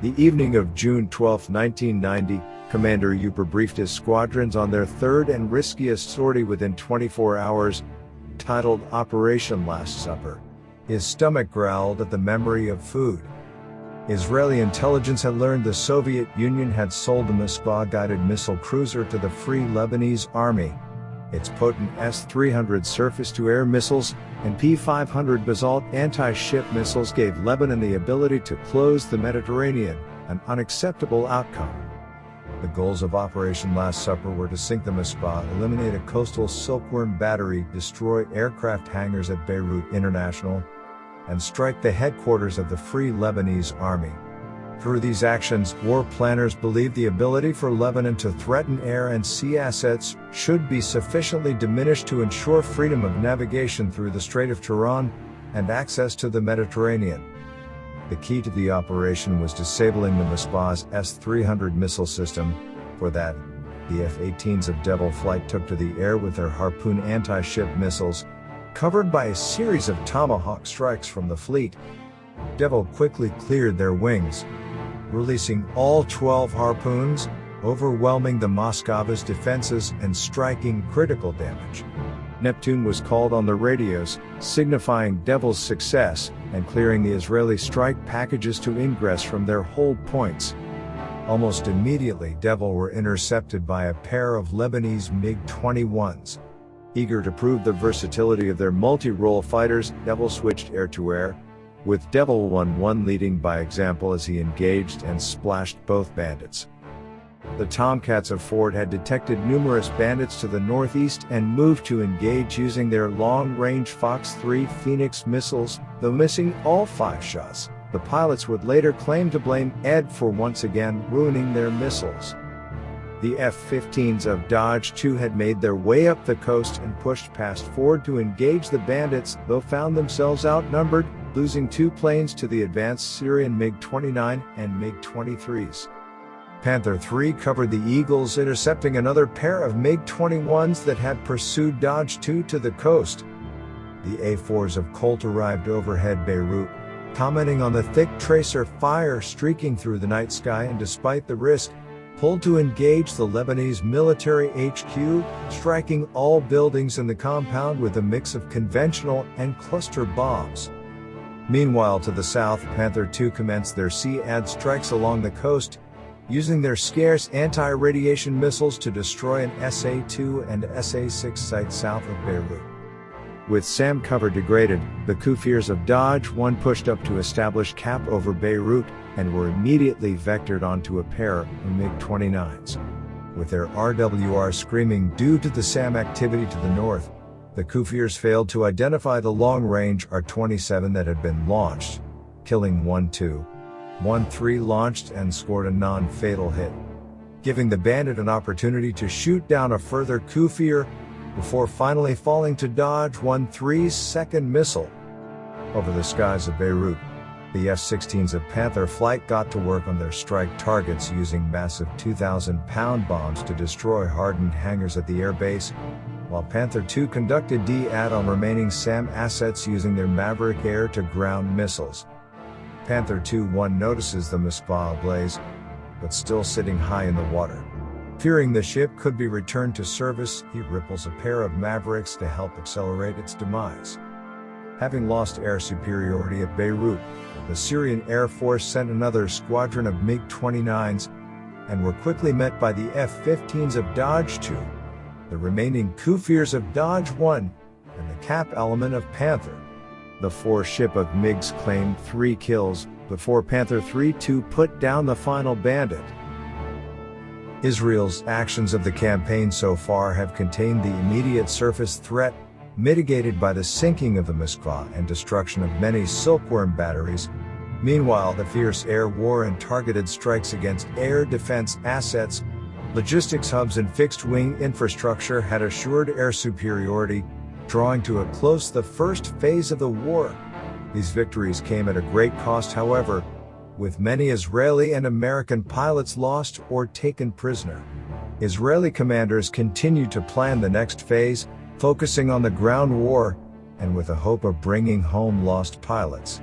The evening of June 12, 1990, Commander Uper briefed his squadrons on their third and riskiest sortie within 24 hours, titled Operation Last Supper. His stomach growled at the memory of food. Israeli intelligence had learned the Soviet Union had sold the Masada-guided missile cruiser to the Free Lebanese Army. Its potent S-300 surface-to-air missiles and P-500 Basalt anti-ship missiles gave Lebanon the ability to close the Mediterranean, an unacceptable outcome. The goals of Operation Last Supper were to sink the Masada, eliminate a coastal silkworm battery, destroy aircraft hangars at Beirut International, and strike the headquarters of the Free Lebanese Army. Through these actions, war planners believed the ability for Lebanon to threaten air and sea assets should be sufficiently diminished to ensure freedom of navigation through the Strait of Tiran and access to the Mediterranean. The key to the operation was disabling the Masada's S-300 missile system. For that, the F-18s of Devil Flight took to the air with their Harpoon anti-ship missiles, covered by a series of Tomahawk strikes from the fleet. Devil quickly cleared their wings, releasing all 12 Harpoons, overwhelming the Moscow's defenses and striking critical damage. Neptune was called on the radios, signifying Devil's success, and clearing the Israeli strike packages to ingress from their hold points. Almost immediately, Devil were intercepted by a pair of Lebanese MiG-21s. Eager to prove the versatility of their multi-role fighters, Devil switched air-to-air, with Devil 1-1 leading by example as he engaged and splashed both bandits. The Tomcats of Ford had detected numerous bandits to the northeast and moved to engage using their long-range Fox 3 Phoenix missiles, though missing all 5 shots. The pilots would later claim to blame Ed for once again ruining their missiles. The F-15s of Dodge 2 had made their way up the coast and pushed past Ford to engage the bandits, though found themselves outnumbered, losing 2 planes to the advanced Syrian MiG-29 and MiG-23s. Panther III covered the Eagles, intercepting another pair of MiG-21s that had pursued Dodge 2 to the coast. The A-4s of Colt arrived overhead Beirut, commenting on the thick tracer fire streaking through the night sky, and despite the risk, pulled to engage the Lebanese military HQ, striking all buildings in the compound with a mix of conventional and cluster bombs. Meanwhile, to the south, Panther II commenced their SEAD strikes along the coast, using their scarce anti-radiation missiles to destroy an SA-2 and SA-6 site south of Beirut. With SAM cover degraded, the Kufirs of Dodge 1 pushed up to establish cap over Beirut, and were immediately vectored onto a pair of MiG-29s. With their RWR screaming due to the SAM activity to the north, the Kufirs failed to identify the long-range R-27 that had been launched, killing 1-2. 1-3 launched and scored a non-fatal hit, giving the bandit an opportunity to shoot down a further Kufir, before finally falling to Dodge 1-3's second missile. Over the skies of Beirut, the F-16s of Panther Flight got to work on their strike targets using massive 2,000-pound bombs to destroy hardened hangars at the airbase, while Panther II conducted DAD on remaining SAM assets using their Maverick air-to-ground missiles. Panther II-1 notices the Masada ablaze, but still sitting high in the water. Fearing the ship could be returned to service, he ripples a pair of Mavericks to help accelerate its demise. Having lost air superiority at Beirut, the Syrian Air Force sent another squadron of MiG-29s, and were quickly met by the F-15s of Dodge 2, the remaining Kufirs of Dodge 1, and the cap element of Panther. The 4-ship of MiGs claimed 3 kills, before Panther III-2 put down the final bandit. Israel's actions of the campaign so far have contained the immediate surface threat, mitigated by the sinking of the Masada and destruction of many silkworm batteries. Meanwhile, the fierce air war and targeted strikes against air defense assets, logistics hubs and fixed-wing infrastructure had assured air superiority, drawing to a close the first phase of the war. These victories came at a great cost, however, with many Israeli and American pilots lost or taken prisoner. Israeli commanders continued to plan the next phase, focusing on the ground war, and with the hope of bringing home lost pilots.